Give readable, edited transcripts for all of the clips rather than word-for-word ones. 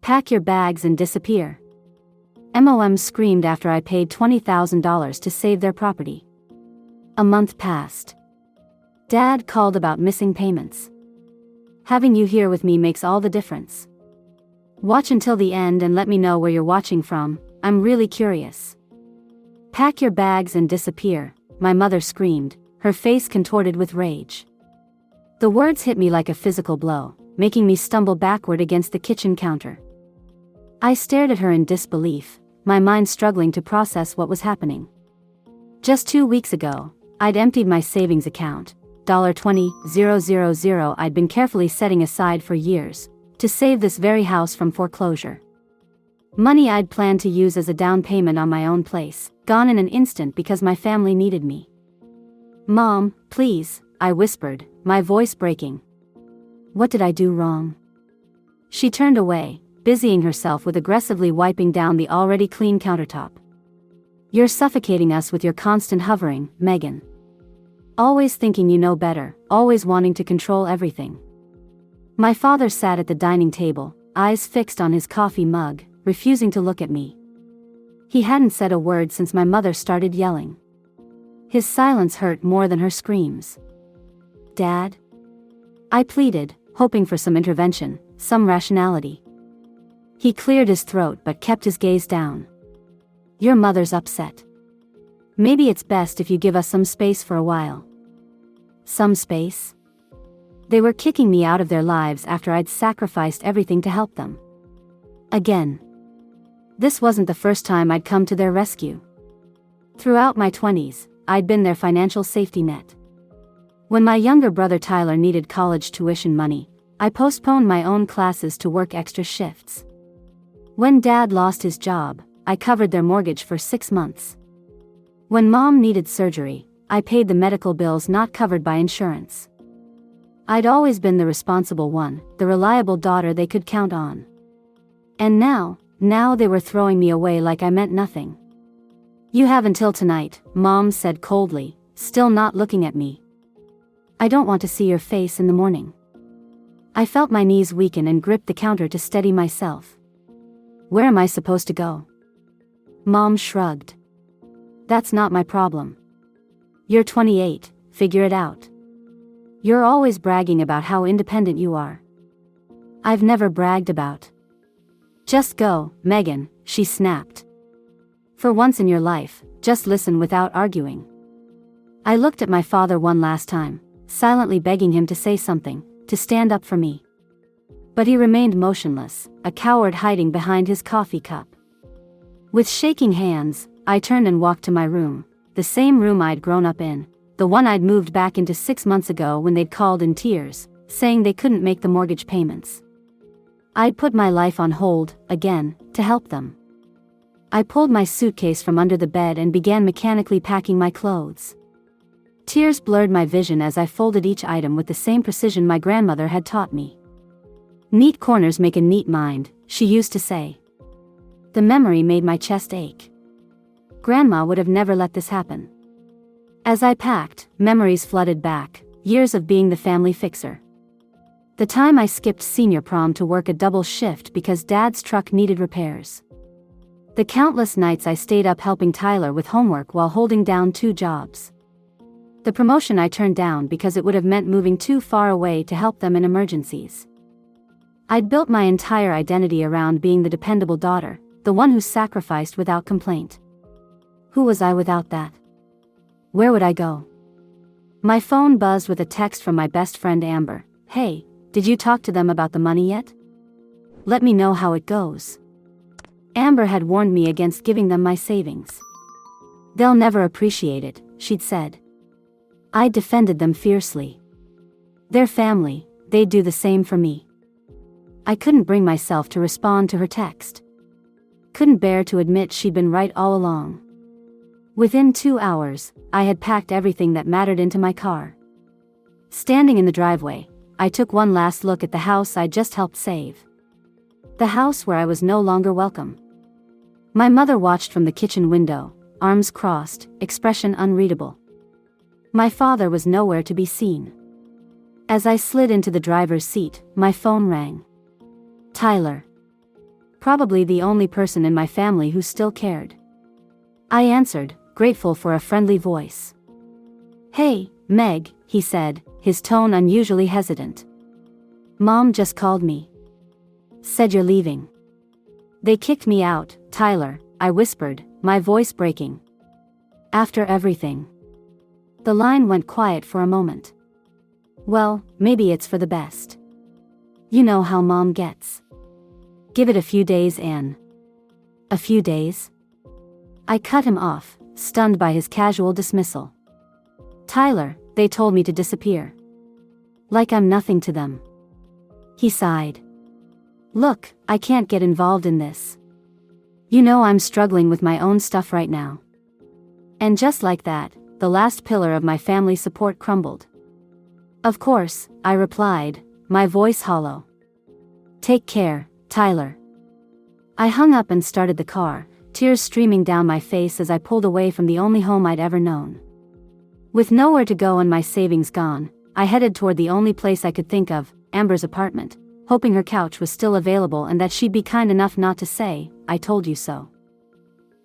Pack your bags and disappear. Mom screamed after I paid $20,000 to save their property. A month passed. Dad called about missing payments. Having you here with me makes all the difference. Watch until the end and let me know where you're watching from, I'm really curious. Pack your bags and disappear, my mother screamed, her face contorted with rage. The words hit me like a physical blow, making me stumble backward against the kitchen counter. I stared at her in disbelief, my mind struggling to process what was happening. Just 2 weeks ago, I'd emptied my savings account, $20,000 I'd been carefully setting aside for years, to save this very house from foreclosure. Money I'd planned to use as a down payment on my own place, gone in an instant because my family needed me. Mom, please, I whispered, my voice breaking. What did I do wrong? She turned away, busying herself with aggressively wiping down the already clean countertop. You're suffocating us with your constant hovering, Megan. Always thinking you know better, always wanting to control everything. My father sat at the dining table, eyes fixed on his coffee mug, refusing to look at me. He hadn't said a word since my mother started yelling. His silence hurt more than her screams. Dad? I pleaded, hoping for some intervention, some rationality. He cleared his throat but kept his gaze down. Your mother's upset. Maybe it's best if you give us some space for a while. Some space? They were kicking me out of their lives after I'd sacrificed everything to help them. Again. This wasn't the first time I'd come to their rescue. Throughout my 20s, I'd been their financial safety net. When my younger brother Tyler needed college tuition money, I postponed my own classes to work extra shifts. When Dad lost his job, I covered their mortgage for 6 months. When Mom needed surgery, I paid the medical bills not covered by insurance. I'd always been the responsible one, the reliable daughter they could count on. And now they were throwing me away like I meant nothing. You have until tonight, Mom said coldly, still not looking at me. I don't want to see your face in the morning. I felt my knees weaken and gripped the counter to steady myself. Where am I supposed to go? Mom shrugged. That's not my problem. You're 28, figure it out. You're always bragging about how independent you are. I've never bragged about. Just go, Megan, she snapped. For once in your life, just listen without arguing. I looked at my father one last time, silently begging him to say something, to stand up for me. But he remained motionless, a coward hiding behind his coffee cup. With shaking hands, I turned and walked to my room, the same room I'd grown up in, the one I'd moved back into 6 months ago when they'd called in tears, saying they couldn't make the mortgage payments. I'd put my life on hold, again, to help them. I pulled my suitcase from under the bed and began mechanically packing my clothes. Tears blurred my vision as I folded each item with the same precision my grandmother had taught me. Neat corners make a neat mind, she used to say. The memory made my chest ache. Grandma would have never let this happen. As I packed, memories flooded back, years of being the family fixer. The time I skipped senior prom to work a double shift because Dad's truck needed repairs. The countless nights I stayed up helping Tyler with homework while holding down 2 jobs. The promotion I turned down because it would have meant moving too far away to help them in emergencies. I'd built my entire identity around being the dependable daughter, the one who sacrificed without complaint. Who was I without that? Where would I go? My phone buzzed with a text from my best friend Amber. Hey, did you talk to them about the money yet? Let me know how it goes. Amber had warned me against giving them my savings. They'll never appreciate it, she'd said. I defended them fiercely. Their family, they'd do the same for me. I couldn't bring myself to respond to her text. Couldn't bear to admit she'd been right all along. Within 2 hours, I had packed everything that mattered into my car. Standing in the driveway, I took one last look at the house I'd just helped save. The house where I was no longer welcome. My mother watched from the kitchen window, arms crossed, expression unreadable. My father was nowhere to be seen. As I slid into the driver's seat, my phone rang. Tyler. Probably the only person in my family who still cared. I answered, grateful for a friendly voice. "Hey, Meg," he said, his tone unusually hesitant. "Mom just called me. Said you're leaving." "They kicked me out, Tyler," I whispered, my voice breaking. "After everything." The line went quiet for a moment. "Well, maybe it's for the best. You know how Mom gets. Give it a few days, Ann." "A few days?" I cut him off, stunned by his casual dismissal. "Tyler, they told me to disappear. Like I'm nothing to them." He sighed. "Look, I can't get involved in this. You know I'm struggling with my own stuff right now." And just like that, the last pillar of my family support crumbled. "Of course," I replied, my voice hollow. "Take care, Tyler." I hung up and started the car, tears streaming down my face as I pulled away from the only home I'd ever known. With nowhere to go and my savings gone, I headed toward the only place I could think of, Amber's apartment, hoping her couch was still available and that she'd be kind enough not to say, "I told you so."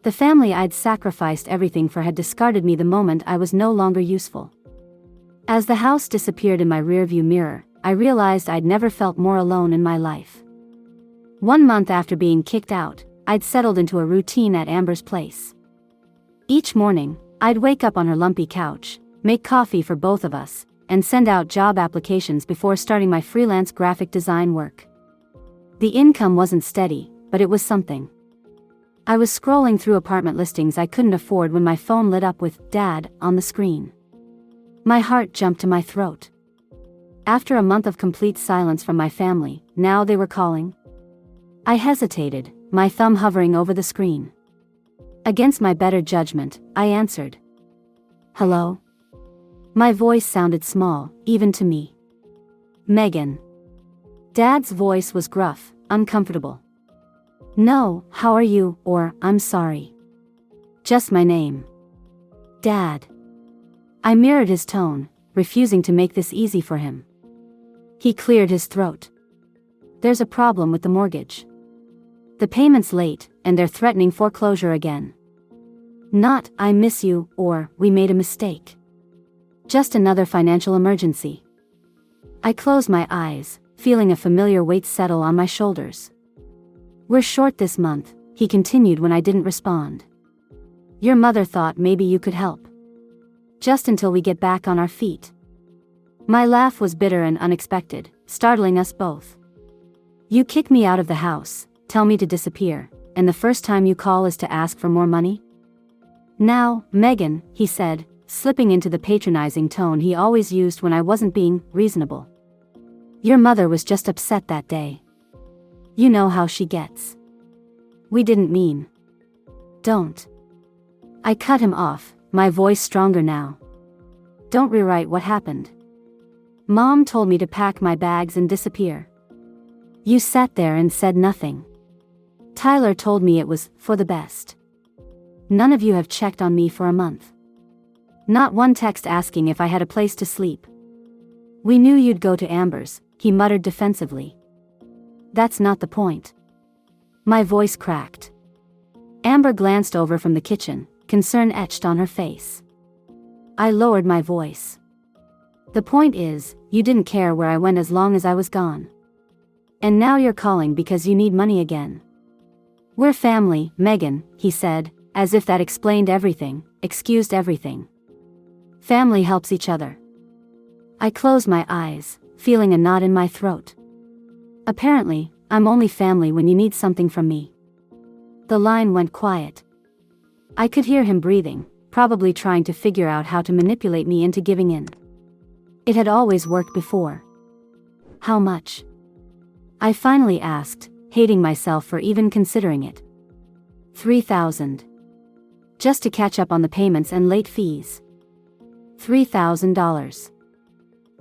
The family I'd sacrificed everything for had discarded me the moment I was no longer useful. As the house disappeared in my rearview mirror, I realized I'd never felt more alone in my life. 1 month after being kicked out, I'd settled into a routine at Amber's place. Each morning, I'd wake up on her lumpy couch, make coffee for both of us, and send out job applications before starting my freelance graphic design work. The income wasn't steady, but it was something. I was scrolling through apartment listings I couldn't afford when my phone lit up with "Dad" on the screen. My heart jumped to my throat. After a month of complete silence from my family, now they were calling. I hesitated, my thumb hovering over the screen. Against my better judgment, I answered. "Hello?" My voice sounded small, even to me. "Megan." Dad's voice was gruff, uncomfortable. "No, how are you?" or "I'm sorry." "Just my name." "Dad." I mirrored his tone, refusing to make this easy for him. He cleared his throat. "There's a problem with the mortgage. The payment's late, and they're threatening foreclosure again. Not, 'I miss you,' or 'we made a mistake.' Just another financial emergency." I closed my eyes, feeling a familiar weight settle on my shoulders. "We're short this month," he continued when I didn't respond. "Your mother thought maybe you could help. Just until we get back on our feet." My laugh was bitter and unexpected, startling us both. "You kick me out of the house, tell me to disappear, and the first time you call is to ask for more money?" "Now, Megan," he said, slipping into the patronizing tone he always used when I wasn't being reasonable. "Your mother was just upset that day. You know how she gets. We didn't mean." "Don't." I cut him off, my voice stronger now. "Don't rewrite what happened. Mom told me to pack my bags and disappear. You sat there and said nothing. Tyler told me it was for the best. None of you have checked on me for a month. Not one text asking if I had a place to sleep. We knew you'd go to Amber's," he muttered defensively. "That's not the point." My voice cracked. Amber glanced over from the kitchen, concern etched on her face. I lowered my voice. "The point is, you didn't care where I went as long as I was gone. And now you're calling because you need money again." "We're family, Megan," he said, as if that explained everything, excused everything. "Family helps each other." I closed my eyes, feeling a knot in my throat. Apparently, I'm only family when you need something from me. The line went quiet. I could hear him breathing, probably trying to figure out how to manipulate me into giving in. It had always worked before. "How much?" I finally asked, hating myself for even considering it. $3,000. Just to catch up on the payments and late fees. $3,000.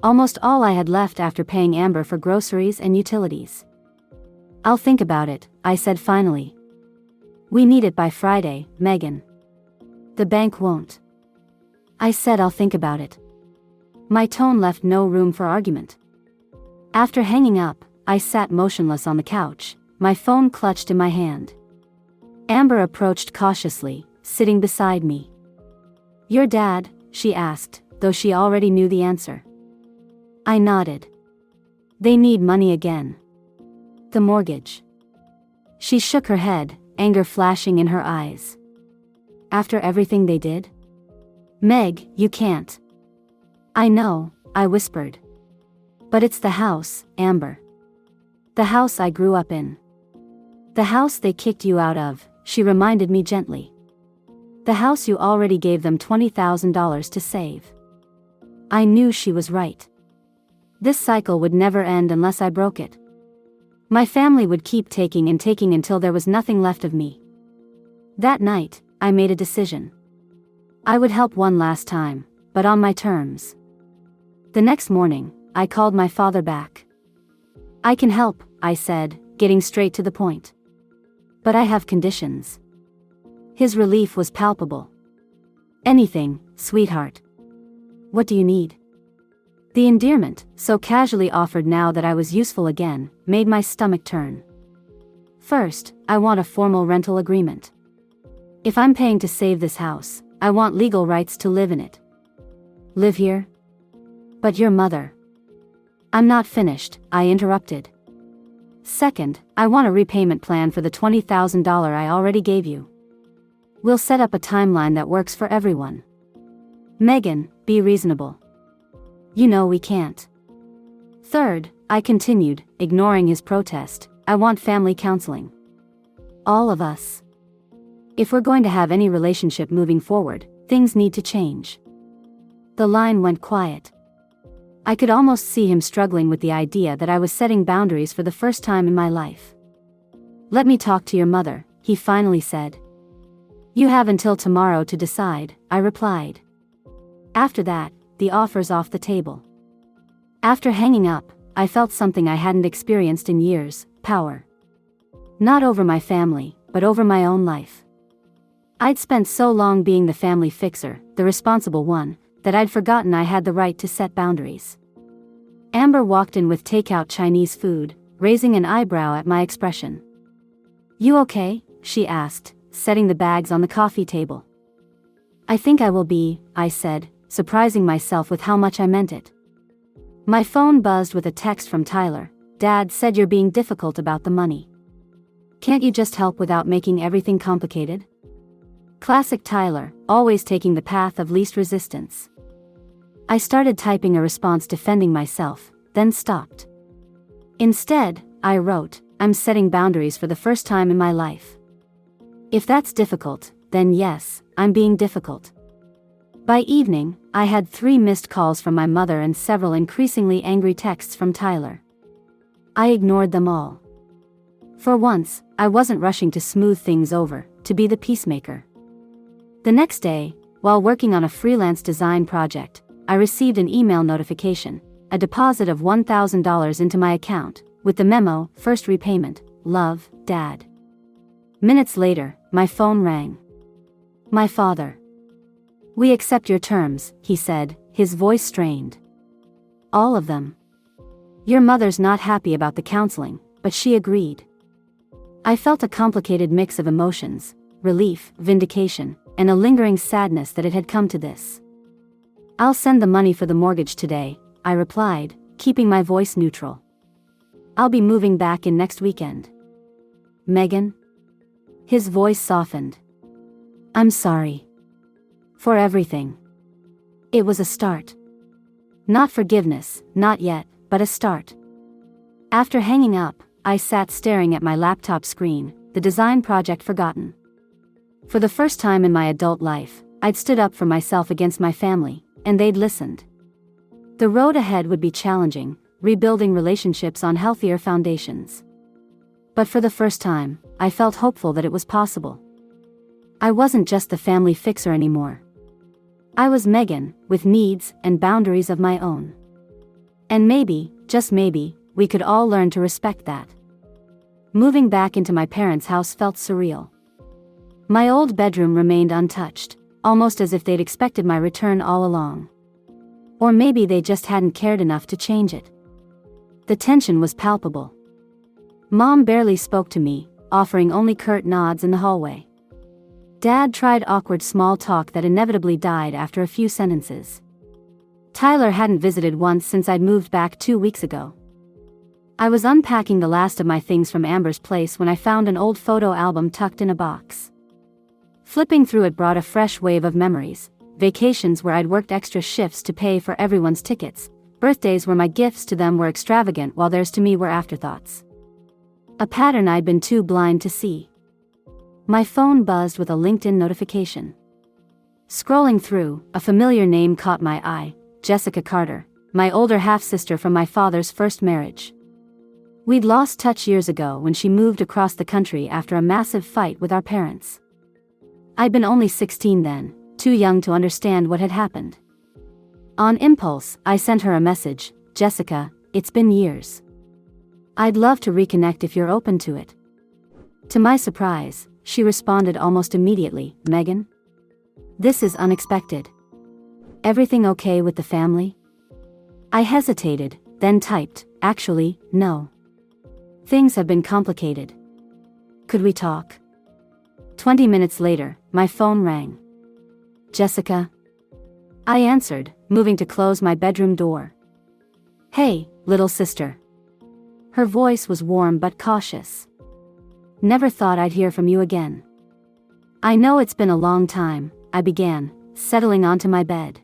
Almost all I had left after paying Amber for groceries and utilities. "I'll think about it," I said finally. "We need it by Friday, Megan. The bank won't." I said I'll think about it. My tone left no room for argument. After hanging up, I sat motionless on the couch, my phone clutched in my hand. Amber approached cautiously, sitting beside me. "Your dad?" she asked, though she already knew the answer. I nodded. "They need money again." "The mortgage." She shook her head, anger flashing in her eyes. "After everything they did?" "Meg, you can't." "I know," I whispered. "But it's the house, Amber. The house I grew up in. The house they kicked you out of," she reminded me gently. "The house you already gave them $20,000 to save." I knew she was right. This cycle would never end unless I broke it. My family would keep taking and taking until there was nothing left of me. That night, I made a decision. I would help one last time, but on my terms. The next morning, I called my father back. "I can help," I said, getting straight to the point. "But I have conditions." His relief was palpable. "Anything, sweetheart." "What do you need?" The endearment, so casually offered now that I was useful again, made my stomach turn. "First, I want a formal rental agreement. If I'm paying to save this house, I want legal rights to live in it." "Live here?" "But your mother." "I'm not finished," I interrupted. "Second, I want a repayment plan for the $20,000 I already gave you. We'll set up a timeline that works for everyone." "Megan, be reasonable. You know we can't." "Third," I continued, ignoring his protest, "I want family counseling. All of us. If we're going to have any relationship moving forward, things need to change." The line went quiet. I could almost see him struggling with the idea that I was setting boundaries for the first time in my life. "Let me talk to your mother," he finally said. "You have until tomorrow to decide," I replied. After that, the offer's off the table. After hanging up, I felt something I hadn't experienced in years: power. Not over my family, but over my own life. I'd spent so long being the family fixer, the responsible one, that I'd forgotten I had the right to set boundaries. Amber walked in with takeout Chinese food, raising an eyebrow at my expression. "You okay?" she asked, setting the bags on the coffee table. "I think I will be," I said, surprising myself with how much I meant it. My phone buzzed with a text from Tyler. "Dad said you're being difficult about the money. Can't you just help without making everything complicated?" Classic Tyler, always taking the path of least resistance. I started typing a response defending myself, then stopped. Instead, I wrote, "I'm setting boundaries for the first time in my life. If that's difficult, then yes, I'm being difficult." By evening, I had 3 missed calls from my mother and several increasingly angry texts from Tyler. I ignored them all. For once, I wasn't rushing to smooth things over, to be the peacemaker. The next day, while working on a freelance design project, I received an email notification, a deposit of $1,000 into my account, with the memo, "First repayment, love, Dad." Minutes later, my phone rang. My father. "We accept your terms," he said, his voice strained. "All of them. Your mother's not happy about the counseling, but she agreed." I felt a complicated mix of emotions: relief, vindication, and a lingering sadness that it had come to this. "I'll send the money for the mortgage today," I replied, keeping my voice neutral. "I'll be moving back in next weekend." "Megan?" His voice softened. "I'm sorry. For everything. It was a start. Not forgiveness, not yet, but a start." After hanging up, I sat staring at my laptop screen, the design project forgotten. For the first time in my adult life, I'd stood up for myself against my family, and they'd listened. The road ahead would be challenging, rebuilding relationships on healthier foundations. But for the first time, I felt hopeful that it was possible. I wasn't just the family fixer anymore. I was Megan, with needs and boundaries of my own. And maybe, just maybe, we could all learn to respect that. Moving back into my parents' house felt surreal. My old bedroom remained untouched, almost as if they'd expected my return all along. Or maybe they just hadn't cared enough to change it. The tension was palpable. Mom barely spoke to me, offering only curt nods in the hallway. Dad tried awkward small talk that inevitably died after a few sentences. Tyler hadn't visited once since I'd moved back 2 weeks ago. I was unpacking the last of my things from Amber's place when I found an old photo album tucked in a box. Flipping through it brought a fresh wave of memories, vacations where I'd worked extra shifts to pay for everyone's tickets, birthdays where my gifts to them were extravagant while theirs to me were afterthoughts. A pattern I'd been too blind to see. My phone buzzed with a LinkedIn notification. Scrolling through, a familiar name caught my eye, Jessica Carter, my older half-sister from my father's first marriage. We'd lost touch years ago when she moved across the country after a massive fight with our parents. I'd been only 16 then, too young to understand what had happened. On impulse, I sent her a message, "Jessica, it's been years. I'd love to reconnect if you're open to it." To my surprise, she responded almost immediately, "Megan? This is unexpected. Everything okay with the family?" I hesitated, then typed, "Actually, no. Things have been complicated. Could we talk?" 20 minutes later, my phone rang. "Jessica?" I answered, moving to close my bedroom door. "Hey, little sister." Her voice was warm but cautious. "Never thought I'd hear from you again." "I know it's been a long time," I began, settling onto my bed.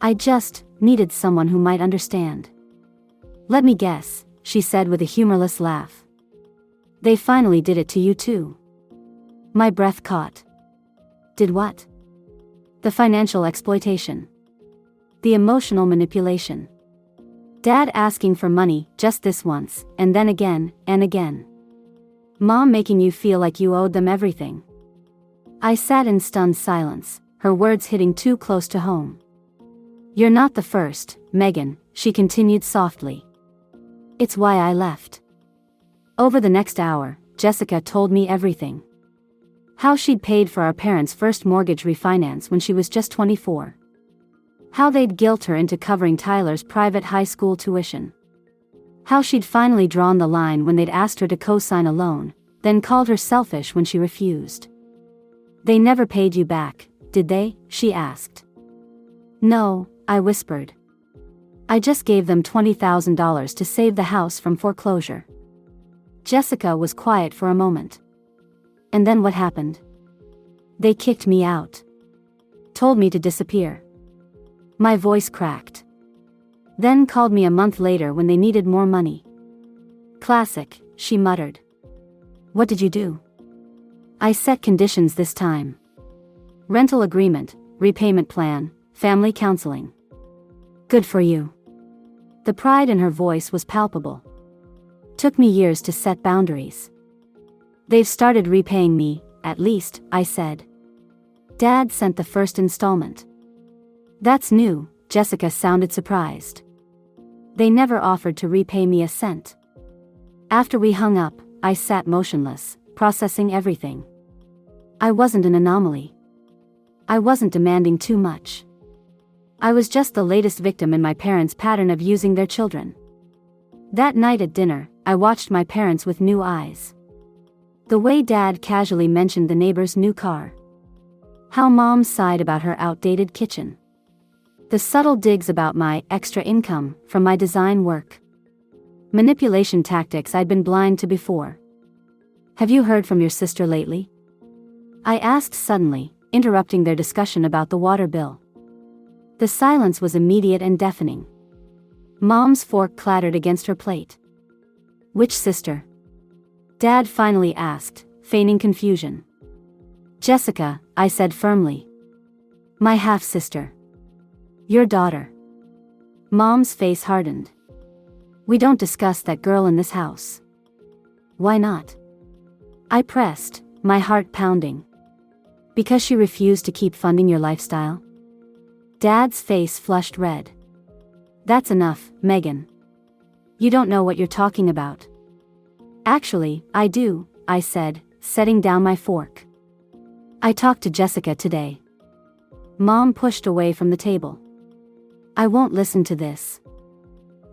"I just needed someone who might understand." "Let me guess," she said with a humorless laugh. "They finally did it to you too." My breath caught. Did what? The financial exploitation. The emotional manipulation. Dad asking for money just this once, and then again, and again. Mom making you feel like you owed them everything. I sat in stunned silence, her words hitting too close to home. "You're not the first, Megan," she continued softly. "It's why I left." Over the next hour, Jessica told me everything. How she'd paid for our parents' first mortgage refinance when she was just 24. How they'd guilt her into covering Tyler's private high school tuition. How she'd finally drawn the line when they'd asked her to co-sign a loan, then called her selfish when she refused. "They never paid you back, did they?" she asked. "No," I whispered. "I just gave them $20,000 to save the house from foreclosure." Jessica was quiet for a moment. "And then what happened?" "They kicked me out. Told me to disappear." My voice cracked. "Then called me a month later when they needed more money." "Classic," she muttered. "What did you do?" "I set conditions this time. Rental agreement, repayment plan, family counseling." "Good for you." The pride in her voice was palpable. "Took me years to set boundaries." "They've started repaying me, at least," I said. "Dad sent the first installment." "That's new," Jessica sounded surprised. "They never offered to repay me a cent." After we hung up, I sat motionless, processing everything. I wasn't an anomaly. I wasn't demanding too much. I was just the latest victim in my parents' pattern of using their children. That night at dinner, I watched my parents with new eyes. The way Dad casually mentioned the neighbor's new car. How Mom sighed about her outdated kitchen. The subtle digs about my extra income from my design work. Manipulation tactics I'd been blind to before. "Have you heard from your sister lately?" I asked suddenly, interrupting their discussion about the water bill. The silence was immediate and deafening. Mom's fork clattered against her plate. "Which sister?" Dad finally asked, feigning confusion. "Jessica," I said firmly. "My half-sister. Your daughter." Mom's face hardened. "We don't discuss that girl in this house." "Why not?" I pressed, my heart pounding. "Because she refused to keep funding your lifestyle?" Dad's face flushed red. "That's enough, Megan. You don't know what you're talking about." "Actually, I do," I said, setting down my fork. "I talked to Jessica today." Mom pushed away from the table. "I won't listen to this."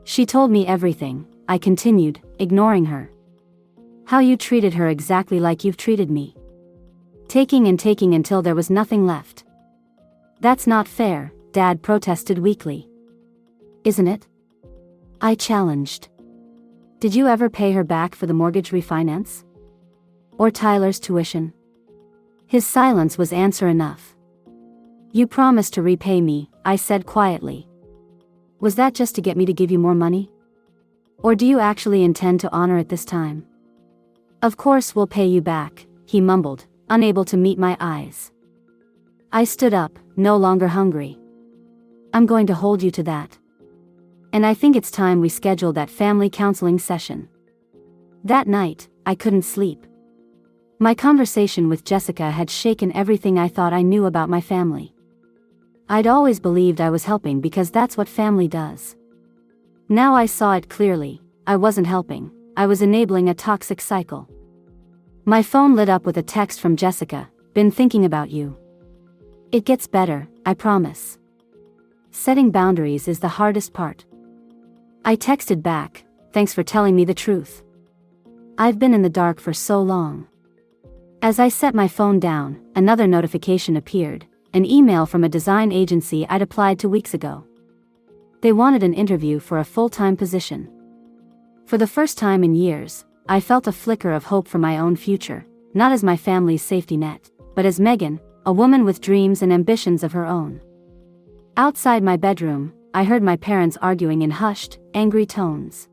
"She told me everything," I continued, ignoring her. How you treated her exactly like you've treated me. Taking and taking until there was nothing left. That's not fair, Dad protested weakly. Isn't it? I challenged. Did you ever pay her back for the mortgage refinance? Or Tyler's tuition? His silence was answer enough. You promised to repay me, I said quietly. Was that just to get me to give you more money? Or do you actually intend to honor it this time? Of course we'll pay you back, he mumbled, unable to meet my eyes. I stood up, no longer hungry. I'm going to hold you to that. And I think it's time we scheduled that family counseling session. That night, I couldn't sleep. My conversation with Jessica had shaken everything I thought I knew about my family. I'd always believed I was helping because that's what family does. Now I saw it clearly. I wasn't helping, I was enabling a toxic cycle. My phone lit up with a text from Jessica, "Been thinking about you. It gets better, I promise." Setting boundaries is the hardest part. I texted back, "Thanks for telling me the truth. I've been in the dark for so long." As I set my phone down, another notification appeared, an email from a design agency I'd applied to weeks ago. They wanted an interview for a full-time position. For the first time in years, I felt a flicker of hope for my own future, not as my family's safety net, but as Megan, a woman with dreams and ambitions of her own. Outside my bedroom, I heard my parents arguing in hushed, angry tones.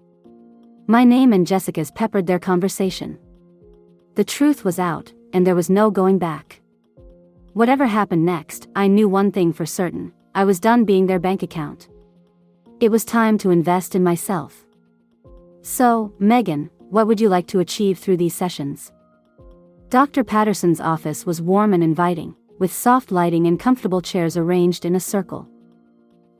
My name and Jessica's peppered their conversation. The truth was out, and there was no going back. Whatever happened next, I knew one thing for certain: I was done being their bank account. It was time to invest in myself. So, Megan, what would you like to achieve through these sessions? Dr. Patterson's office was warm and inviting, with soft lighting and comfortable chairs arranged in a circle.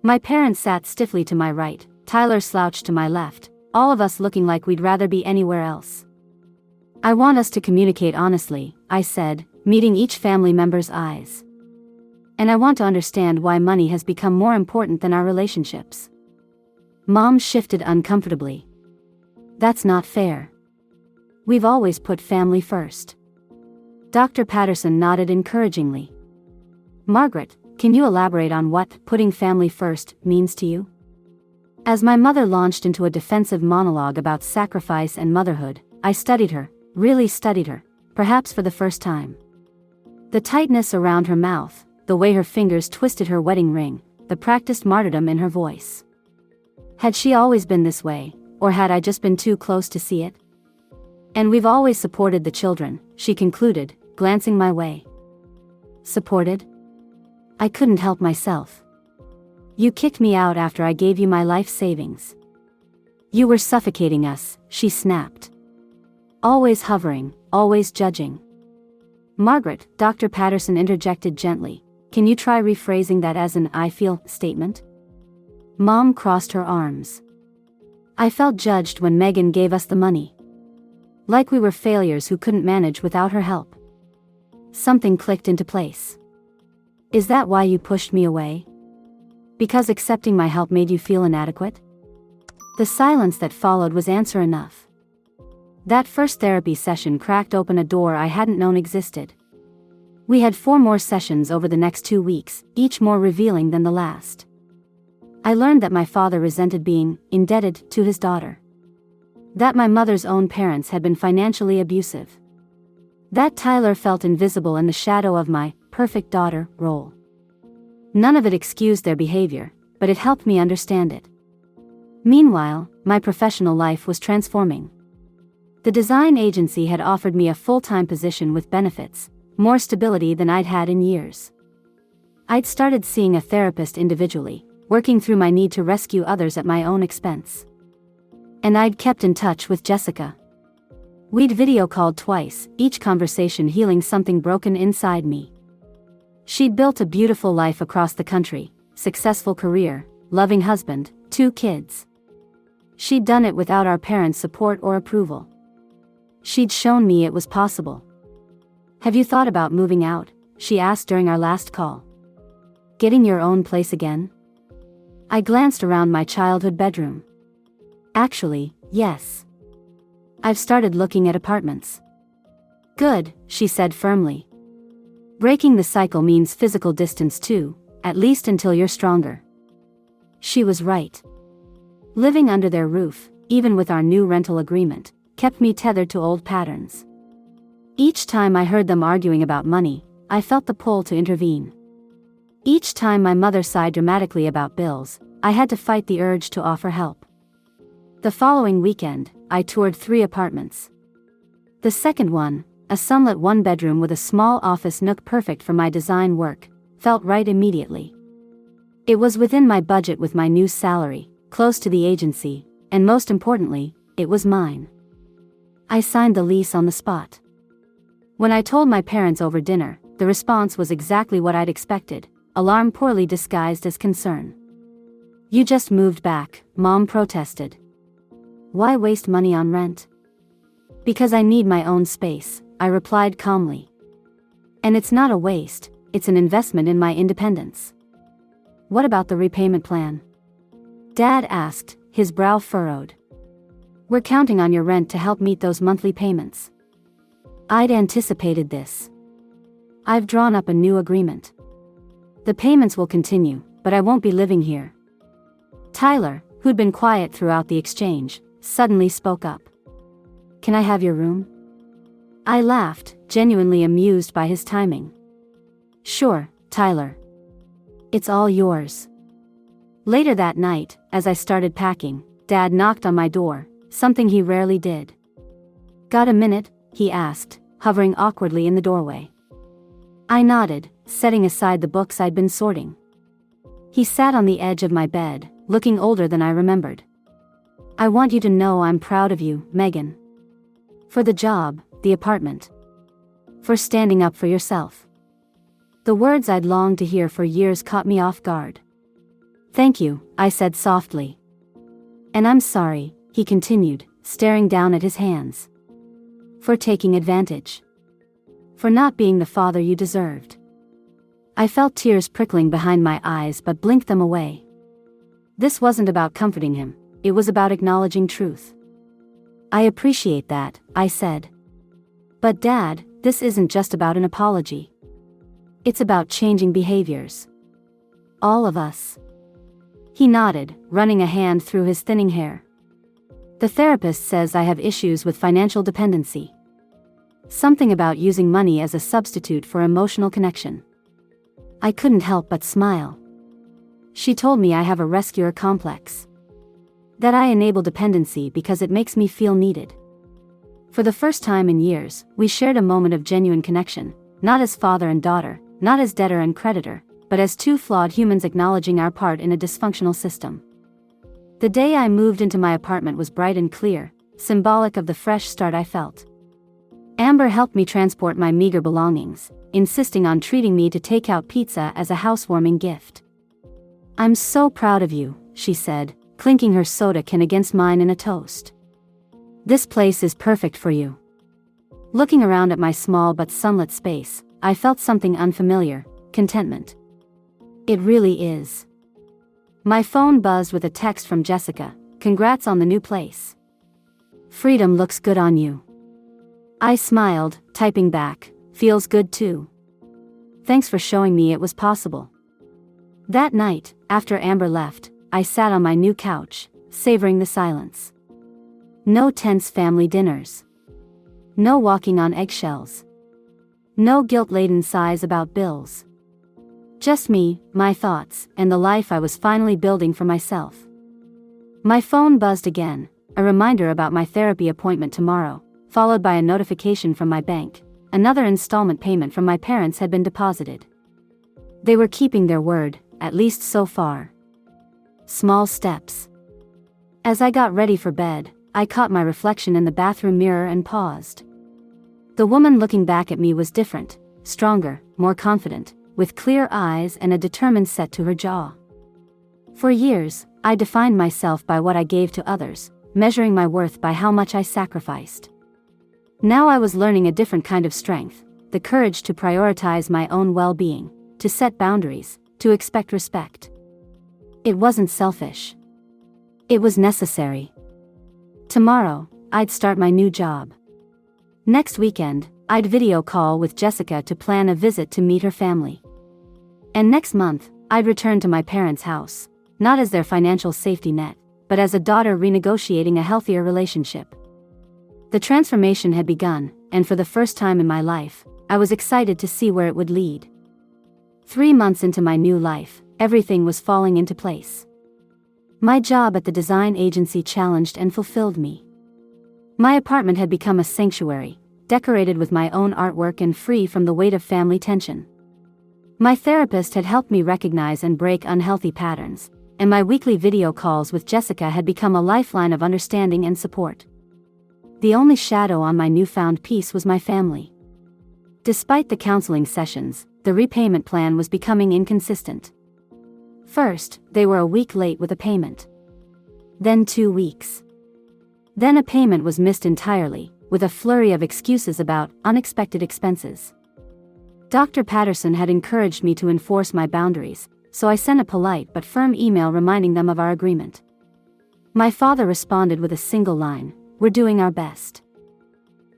My parents sat stiffly to my right, Tyler slouched to my left, all of us looking like we'd rather be anywhere else. I want us to communicate honestly, I said, meeting each family member's eyes. And I want to understand why money has become more important than our relationships. Mom shifted uncomfortably. That's not fair. We've always put family first. Dr. Patterson nodded encouragingly. Margaret, can you elaborate on what putting family first means to you? As my mother launched into a defensive monologue about sacrifice and motherhood, I studied her, really studied her, perhaps for the first time. The tightness around her mouth, the way her fingers twisted her wedding ring, the practiced martyrdom in her voice. Had she always been this way, or had I just been too close to see it? And we've always supported the children, she concluded, glancing my way. Supported? I couldn't help myself. You kicked me out after I gave you my life savings. You were suffocating us, she snapped. Always hovering, always judging. Margaret, Dr. Patterson interjected gently, can you try rephrasing that as an "I feel" statement? Mom crossed her arms. I felt judged when Megan gave us the money. Like we were failures who couldn't manage without her help. Something clicked into place. Is that why you pushed me away? Because accepting my help made you feel inadequate? The silence that followed was answer enough. That first therapy session cracked open a door I hadn't known existed. We had 4 more sessions over the next 2 weeks, each more revealing than the last. I learned that my father resented being indebted to his daughter. That my mother's own parents had been financially abusive. That Tyler felt invisible in the shadow of my perfect daughter role. None of it excused their behavior, but it helped me understand it. Meanwhile, my professional life was transforming. The design agency had offered me a full-time position with benefits, more stability than I'd had in years. I'd started seeing a therapist individually, working through my need to rescue others at my own expense. And I'd kept in touch with Jessica. We'd video called twice, each conversation healing something broken inside me. She'd built a beautiful life across the country, successful career, loving husband, 2 kids. She'd done it without our parents' support or approval. She'd shown me it was possible. Have you thought about moving out? She asked during our last call. Getting your own place again? I glanced around my childhood bedroom. Actually, yes. I've started looking at apartments. Good, she said firmly. Breaking the cycle means physical distance too, at least until you're stronger. She was right. Living under their roof, even with our new rental agreement, kept me tethered to old patterns. Each time I heard them arguing about money, I felt the pull to intervene. Each time my mother sighed dramatically about bills, I had to fight the urge to offer help. The following weekend, I toured 3 apartments. The second one, a sunlit one-bedroom with a small office nook perfect for my design work, felt right immediately. It was within my budget with my new salary, close to the agency, and most importantly, it was mine. I signed the lease on the spot. When I told my parents over dinner, the response was exactly what I'd expected, alarm poorly disguised as concern. "You just moved back," Mom protested. "Why waste money on rent?" "Because I need my own space," I replied calmly. "And it's not a waste, it's an investment in my independence." "What about the repayment plan?" Dad asked, his brow furrowed. "We're counting on your rent to help meet those monthly payments." I'd anticipated this. "I've drawn up a new agreement. The payments will continue, but I won't be living here." Tyler, who'd been quiet throughout the exchange, suddenly spoke up. "Can I have your room?" I laughed, genuinely amused by his timing. "Sure, Tyler. It's all yours." Later that night, as I started packing, Dad knocked on my door, something he rarely did. "Got a minute?" he asked, hovering awkwardly in the doorway. I nodded, setting aside the books I'd been sorting. He sat on the edge of my bed, looking older than I remembered. "I want you to know I'm proud of you, Megan. For the job, the apartment. For standing up for yourself." The words I'd longed to hear for years caught me off guard. "Thank you," I said softly. "And I'm sorry," he continued, staring down at his hands. "For taking advantage. For not being the father you deserved." I felt tears prickling behind my eyes but blinked them away. This wasn't about comforting him, it was about acknowledging truth. "I appreciate that," I said. "But Dad, this isn't just about an apology. It's about changing behaviors. All of us." He nodded, running a hand through his thinning hair. "The therapist says I have issues with financial dependency. Something about using money as a substitute for emotional connection." I couldn't help but smile. "She told me I have a rescuer complex. That I enable dependency because it makes me feel needed." For the first time in years, we shared a moment of genuine connection, not as father and daughter, not as debtor and creditor, but as 2 flawed humans acknowledging our part in a dysfunctional system. The day I moved into my apartment was bright and clear, symbolic of the fresh start I felt. Amber helped me transport my meager belongings, insisting on treating me to take-out pizza as a housewarming gift. "I'm so proud of you," she said, clinking her soda can against mine in a toast. "This place is perfect for you." Looking around at my small but sunlit space, I felt something unfamiliar, contentment. It really is. My phone buzzed with a text from Jessica, "Congrats on the new place. Freedom looks good on you." I smiled, typing back, "Feels good too. Thanks for showing me it was possible." That night, after Amber left, I sat on my new couch, savoring the silence. No tense family dinners. No walking on eggshells. No guilt-laden sighs about bills. Just me, my thoughts, and the life I was finally building for myself. My phone buzzed again, a reminder about my therapy appointment tomorrow, followed by a notification from my bank. Another installment payment from my parents had been deposited. They were keeping their word, at least so far. Small steps. As I got ready for bed, I caught my reflection in the bathroom mirror and paused. The woman looking back at me was different, stronger, more confident, with clear eyes and a determined set to her jaw. For years, I defined myself by what I gave to others, measuring my worth by how much I sacrificed. Now I was learning a different kind of strength, the courage to prioritize my own well-being, to set boundaries, to expect respect. It wasn't selfish. It was necessary. Tomorrow, I'd start my new job. Next weekend, I'd video call with Jessica to plan a visit to meet her family. And next month, I'd return to my parents' house, not as their financial safety net, but as a daughter renegotiating a healthier relationship. The transformation had begun, and for the first time in my life, I was excited to see where it would lead. 3 months into my new life, everything was falling into place. My job at the design agency challenged and fulfilled me. My apartment had become a sanctuary, decorated with my own artwork and free from the weight of family tension. My therapist had helped me recognize and break unhealthy patterns, and my weekly video calls with Jessica had become a lifeline of understanding and support. The only shadow on my newfound peace was my family. Despite the counseling sessions, the repayment plan was becoming inconsistent. First, they were a week late with a payment. Then 2 weeks. Then a payment was missed entirely, with a flurry of excuses about unexpected expenses. Dr. Patterson had encouraged me to enforce my boundaries, so I sent a polite but firm email reminding them of our agreement. My father responded with a single line, "We're doing our best."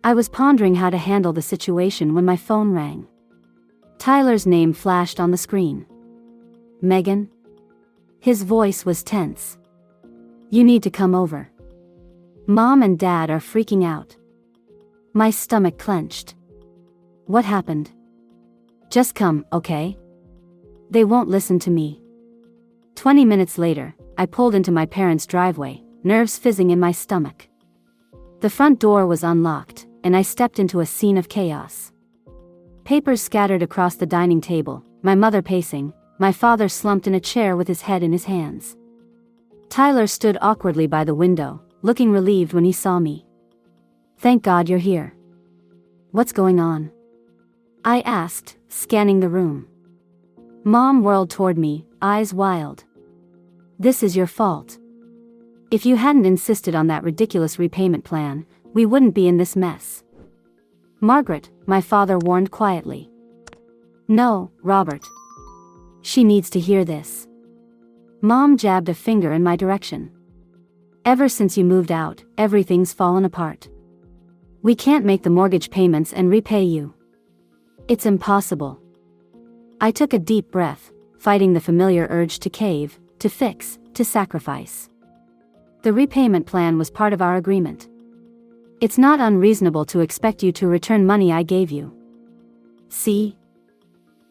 I was pondering how to handle the situation when my phone rang. Tyler's name flashed on the screen. "Megan?" His voice was tense. "You need to come over. Mom and Dad are freaking out." My stomach clenched. "What happened?" "Just come, okay? They won't listen to me." 20 minutes later, I pulled into my parents' driveway, nerves fizzing in my stomach. The front door was unlocked, and I stepped into a scene of chaos. Papers scattered across the dining table, my mother pacing, my father slumped in a chair with his head in his hands. Tyler stood awkwardly by the window, looking relieved when he saw me. "Thank God you're here. What's going on?" I asked, scanning the room. Mom whirled toward me, eyes wild. "This is your fault. If you hadn't insisted on that ridiculous repayment plan, we wouldn't be in this mess." "Margaret," my father warned quietly. "No, Robert. She needs to hear this." Mom jabbed a finger in my direction. "Ever since you moved out, everything's fallen apart. We can't make the mortgage payments and repay you. It's impossible." I took a deep breath, fighting the familiar urge to cave, to fix, to sacrifice. The repayment plan was part of our agreement. "It's not unreasonable to expect you to return money I gave you. See?"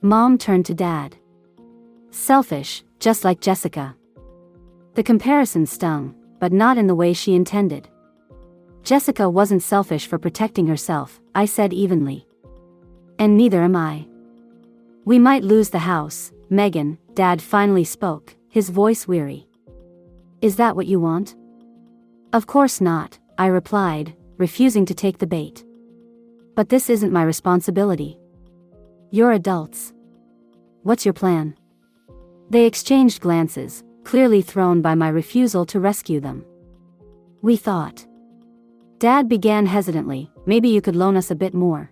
Mom turned to Dad. "Selfish, just like Jessica." The comparison stung, but not in the way she intended. "Jessica wasn't selfish for protecting herself," I said evenly. "And neither am I." "We might lose the house, Megan," Dad finally spoke, his voice weary. "Is that what you want?" "Of course not," I replied, refusing to take the bait. "But this isn't my responsibility. You're adults. What's your plan?" They exchanged glances, clearly thrown by my refusal to rescue them. "We thought." Dad began hesitantly, "Maybe you could loan us a bit more.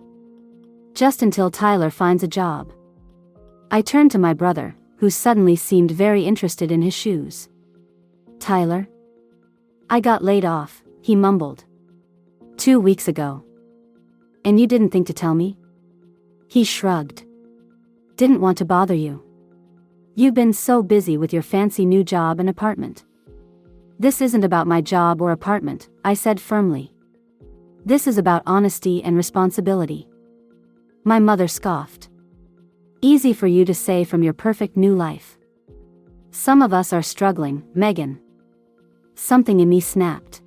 Just until Tyler finds a job." I turned to my brother, who suddenly seemed very interested in his shoes. "Tyler?" "I got laid off," he mumbled. 2 weeks ago. "And you didn't think to tell me?" He shrugged. "Didn't want to bother you. You've been so busy with your fancy new job and apartment." "This isn't about my job or apartment," I said firmly. "This is about honesty and responsibility." My mother scoffed. "Easy for you to say from your perfect new life. Some of us are struggling, Megan." Something in me snapped.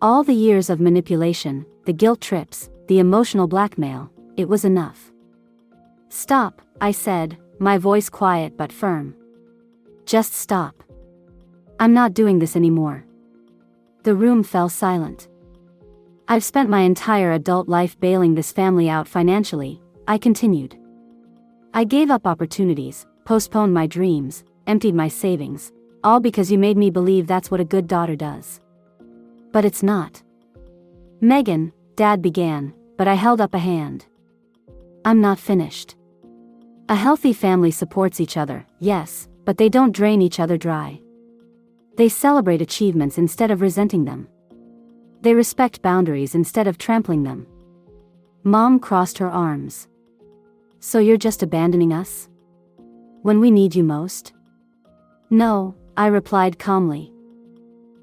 All the years of manipulation, the guilt trips, the emotional blackmail, it was enough. "Stop," I said, my voice quiet but firm. "Just stop. I'm not doing this anymore." The room fell silent. "I've spent my entire adult life bailing this family out financially," I continued. "I gave up opportunities, postponed my dreams, emptied my savings, all because you made me believe that's what a good daughter does. But it's not." "Megan," Dad began, but I held up a hand. "I'm not finished. A healthy family supports each other, yes, but they don't drain each other dry. They celebrate achievements instead of resenting them. They respect boundaries instead of trampling them. Mom crossed her arms. So you're just abandoning us? When we need you most? No, I replied calmly.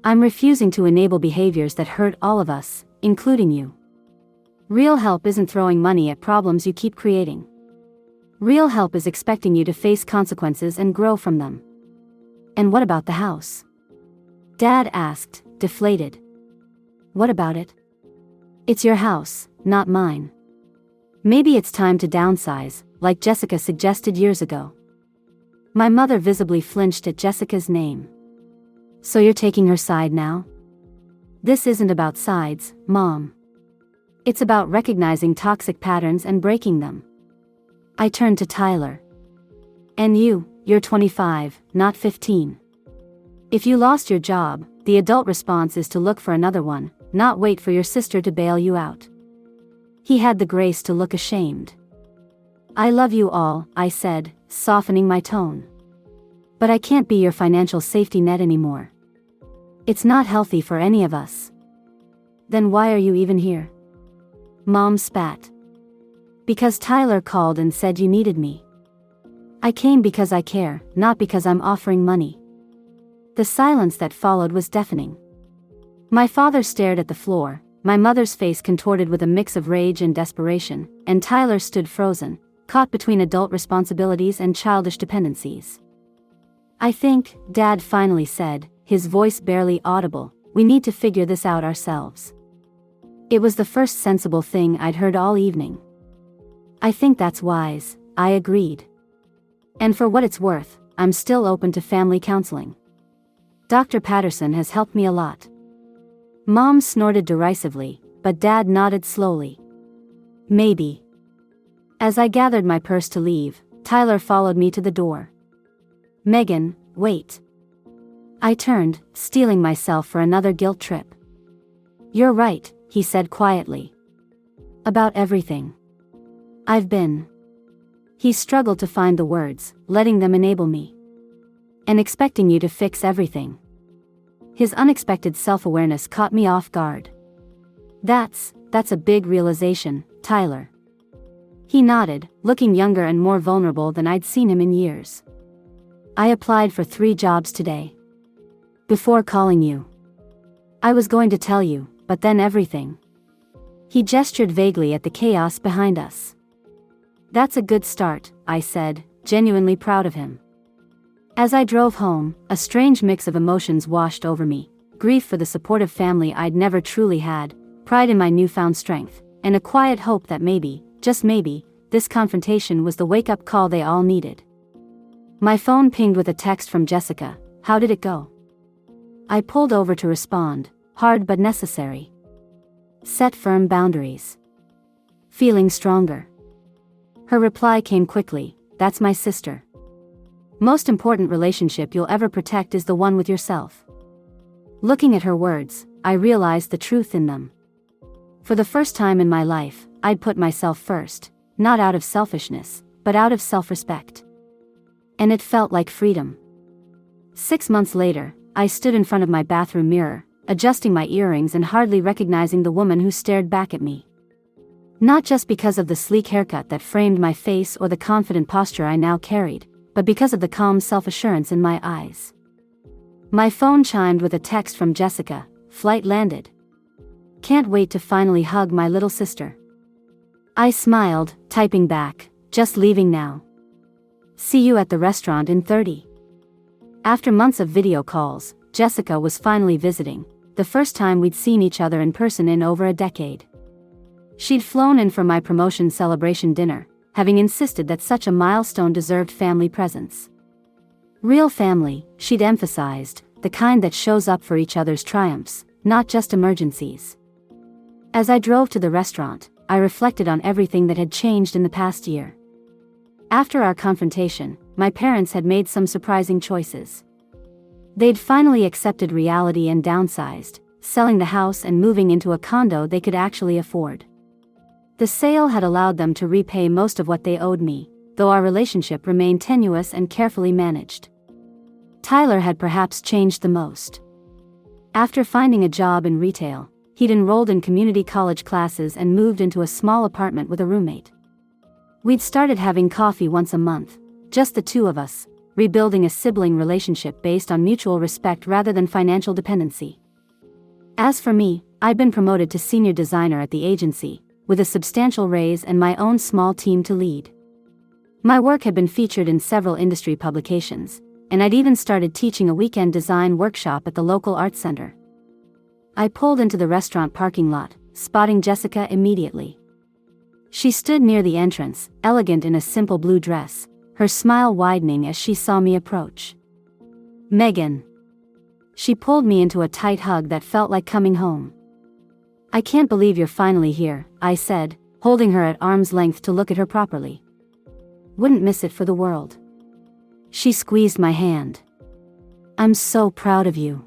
I'm refusing to enable behaviors that hurt all of us, including you. Real help isn't throwing money at problems you keep creating. Real help is expecting you to face consequences and grow from them. And what about the house? Dad asked, deflated. What about it? It's your house, not mine. Maybe it's time to downsize, like Jessica suggested years ago. My mother visibly flinched at Jessica's name. So you're taking her side now? This isn't about sides, Mom. It's about recognizing toxic patterns and breaking them. I turned to Tyler. And you're 25, not 15. If you lost your job, the adult response is to look for another one, not wait for your sister to bail you out. He had the grace to look ashamed. I love you all, I said, softening my tone. But I can't be your financial safety net anymore. It's not healthy for any of us. Then why are you even here? Mom spat. Because Tyler called and said you needed me. I came because I care, not because I'm offering money. The silence that followed was deafening. My father stared at the floor, my mother's face contorted with a mix of rage and desperation, and Tyler stood frozen, caught between adult responsibilities and childish dependencies. I think, Dad finally said, his voice barely audible, we need to figure this out ourselves. It was the first sensible thing I'd heard all evening. I think that's wise, I agreed. And for what it's worth, I'm still open to family counseling. Dr. Patterson has helped me a lot. Mom snorted derisively, but Dad nodded slowly. Maybe. As I gathered my purse to leave, Tyler followed me to the door. Megan, wait. I turned, steeling myself for another guilt trip. You're right, he said quietly. About everything. I've been. He struggled to find the words, letting them enable me. And expecting you to fix everything. His unexpected self-awareness caught me off guard. That's a big realization, Tyler. He nodded, looking younger and more vulnerable than I'd seen him in years. I applied for 3 jobs today. Before calling you. I was going to tell you, but then everything. He gestured vaguely at the chaos behind us. That's a good start, I said, genuinely proud of him. As I drove home, a strange mix of emotions washed over me, grief for the supportive family I'd never truly had, pride in my newfound strength, and a quiet hope that maybe, just maybe, this confrontation was the wake-up call they all needed. My phone pinged with a text from Jessica. How did it go? I pulled over to respond, hard but necessary. Set firm boundaries. Feeling stronger. Her reply came quickly, that's my sister. Most important relationship you'll ever protect is the one with yourself. Looking at her words, I realized the truth in them. For the first time in my life, I'd put myself first, not out of selfishness, but out of self-respect. And it felt like freedom. 6 months later, I stood in front of my bathroom mirror, adjusting my earrings and hardly recognizing the woman who stared back at me. Not just because of the sleek haircut that framed my face or the confident posture I now carried, but because of the calm self-assurance in my eyes. My phone chimed with a text from Jessica, flight landed. Can't wait to finally hug my little sister. I smiled, typing back, just leaving now. See you at the restaurant in 30. After months of video calls, Jessica was finally visiting, the first time we'd seen each other in person in over a decade. She'd flown in for my promotion celebration dinner, having insisted that such a milestone deserved family presence. Real family, she'd emphasized, the kind that shows up for each other's triumphs, not just emergencies. As I drove to the restaurant, I reflected on everything that had changed in the past year. After our confrontation, my parents had made some surprising choices. They'd finally accepted reality and downsized, selling the house and moving into a condo they could actually afford. The sale had allowed them to repay most of what they owed me, though our relationship remained tenuous and carefully managed. Tyler had perhaps changed the most. After finding a job in retail, He'd enrolled in community college classes and moved into a small apartment with a roommate. We'd started having coffee once a month, just the two of us, rebuilding a sibling relationship based on mutual respect rather than financial dependency. As for me, I'd been promoted to senior designer at the agency, with a substantial raise and my own small team to lead. My work had been featured in several industry publications, and I'd even started teaching a weekend design workshop at the local arts center. I pulled into the restaurant parking lot, spotting Jessica immediately. She stood near the entrance, elegant in a simple blue dress, her smile widening as she saw me approach. "Megan." She pulled me into a tight hug that felt like coming home. "I can't believe you're finally here," I said, holding her at arm's length to look at her properly. "Wouldn't miss it for the world." She squeezed my hand. "I'm so proud of you."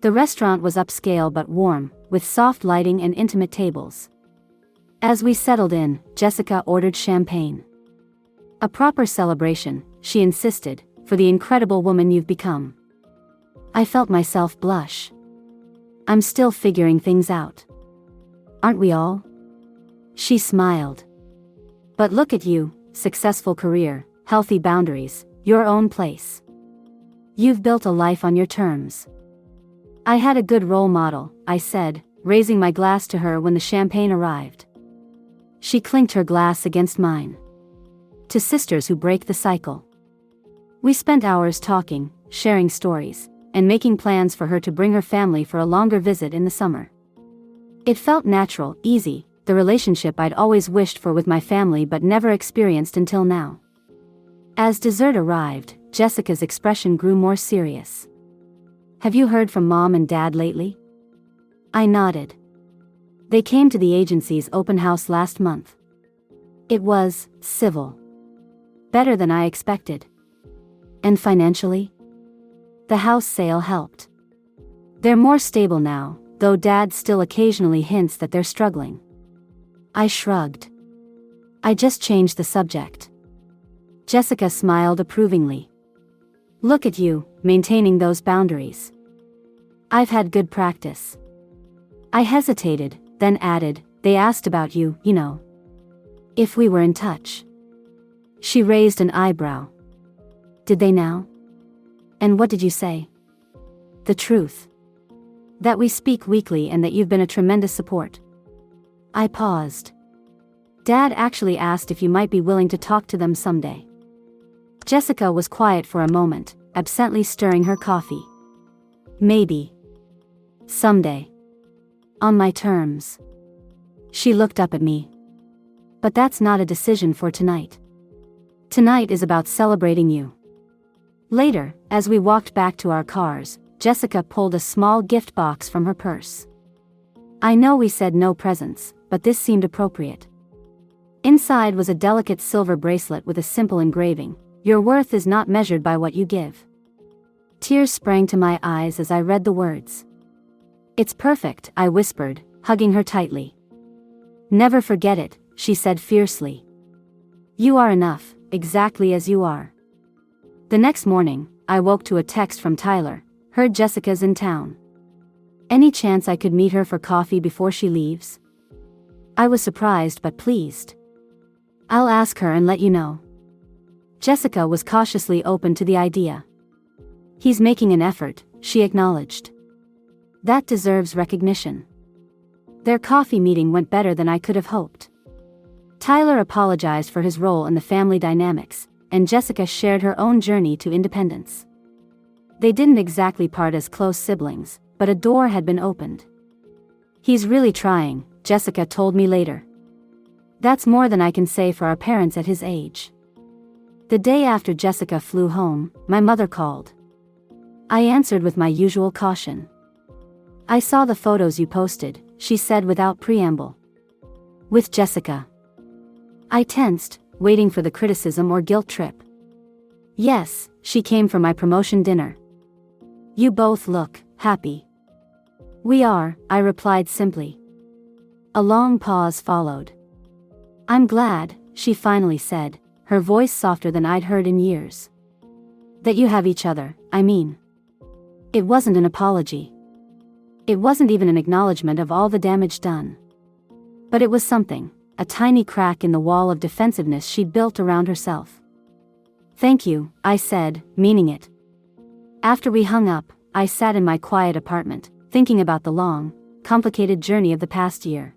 The restaurant was upscale but warm, with soft lighting and intimate tables. As we settled in, Jessica ordered champagne. "A proper celebration," she insisted, "for the incredible woman you've become." I felt myself blush. "I'm still figuring things out." "Aren't we all?" She smiled. "But look at you, successful career, healthy boundaries, your own place. You've built a life on your terms." "I had a good role model," I said, raising my glass to her when the champagne arrived. She clinked her glass against mine. "To sisters who break the cycle." We spent hours talking, sharing stories, and making plans for her to bring her family for a longer visit in the summer. It felt natural, easy, the relationship I'd always wished for with my family but never experienced until now. As dessert arrived, Jessica's expression grew more serious. "Have you heard from Mom and Dad lately?" I nodded. "They came to the agency's open house last month. It was civil. Better than I expected." "And financially?" "The house sale helped. They're more stable now, though Dad still occasionally hints that they're struggling." I shrugged. "I just changed the subject." Jessica smiled approvingly. "Look at you, maintaining those boundaries." "I've had good practice." I hesitated, then added, "They asked about you, you know. If we were in touch." She raised an eyebrow. "Did they now? And what did you say?" "The truth. That we speak weekly and that you've been a tremendous support." I paused. "Dad actually asked if you might be willing to talk to them someday." Jessica was quiet for a moment, absently stirring her coffee. "Maybe. Someday. On my terms." She looked up at me. "But that's not a decision for tonight. Tonight is about celebrating you." Later, as we walked back to our cars, Jessica pulled a small gift box from her purse. "I know we said no presents, but this seemed appropriate." Inside was a delicate silver bracelet with a simple engraving, "Your worth is not measured by what you give." Tears sprang to my eyes as I read the words. "It's perfect," I whispered, hugging her tightly. "Never forget it," she said fiercely. "You are enough, exactly as you are." The next morning, I woke to a text from Tyler, "Heard Jessica's in town. Any chance I could meet her for coffee before she leaves?" I was surprised but pleased. "I'll ask her and let you know." Jessica was cautiously open to the idea. "He's making an effort," she acknowledged. "That deserves recognition." Their coffee meeting went better than I could have hoped. Tyler apologized for his role in the family dynamics, and Jessica shared her own journey to independence. They didn't exactly part as close siblings, but a door had been opened. "He's really trying," Jessica told me later. "That's more than I can say for our parents at his age." The day after Jessica flew home, my mother called. I answered with my usual caution. "I saw the photos you posted," she said without preamble. "With Jessica." I tensed, waiting for the criticism or guilt trip. "Yes, she came for my promotion dinner." "You both look happy." "We are," I replied simply. A long pause followed. "I'm glad," she finally said, her voice softer than I'd heard in years. "That you have each other, I mean." It wasn't an apology. It wasn't even an acknowledgement of all the damage done. But it was something, a tiny crack in the wall of defensiveness she'd built around herself. "Thank you," I said, meaning it. After we hung up, I sat in my quiet apartment, thinking about the long, complicated journey of the past year.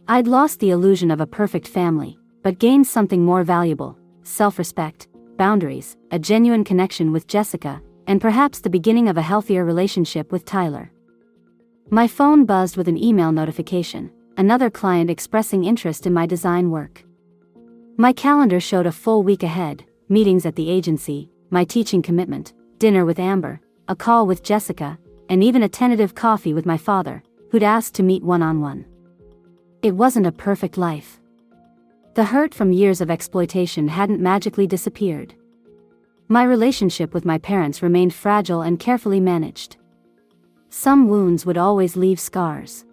I'd lost the illusion of a perfect family, but gained something more valuable: self-respect, boundaries, a genuine connection with Jessica, and perhaps the beginning of a healthier relationship with Tyler. My phone buzzed with an email notification, another client expressing interest in my design work. My calendar showed a full week ahead: meetings at the agency, my teaching commitment, dinner with Amber, a call with Jessica, and even a tentative coffee with my father, who'd asked to meet one-on-one. It wasn't a perfect life. The hurt from years of exploitation hadn't magically disappeared. My relationship with my parents remained fragile and carefully managed. Some wounds would always leave scars.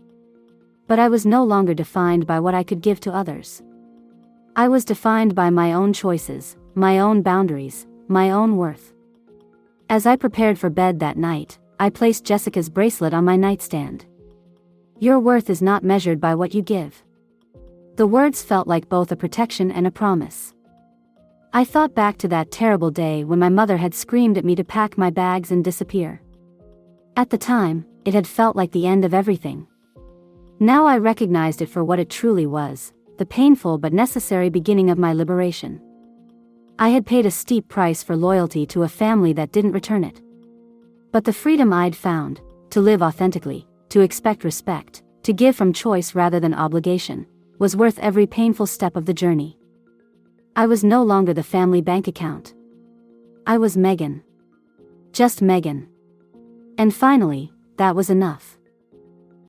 But I was no longer defined by what I could give to others. I was defined by my own choices, my own boundaries, my own worth. As I prepared for bed that night, I placed Jessica's bracelet on my nightstand. "Your worth is not measured by what you give." The words felt like both a protection and a promise. I thought back to that terrible day when my mother had screamed at me to pack my bags and disappear. At the time, it had felt like the end of everything. Now I recognized it for what it truly was: the painful but necessary beginning of my liberation. I had paid a steep price for loyalty to a family that didn't return it. But the freedom I'd found, to live authentically, to expect respect, to give from choice rather than obligation, was worth every painful step of the journey. I was no longer the family bank account. I was Megan. Just Megan. And finally, that was enough.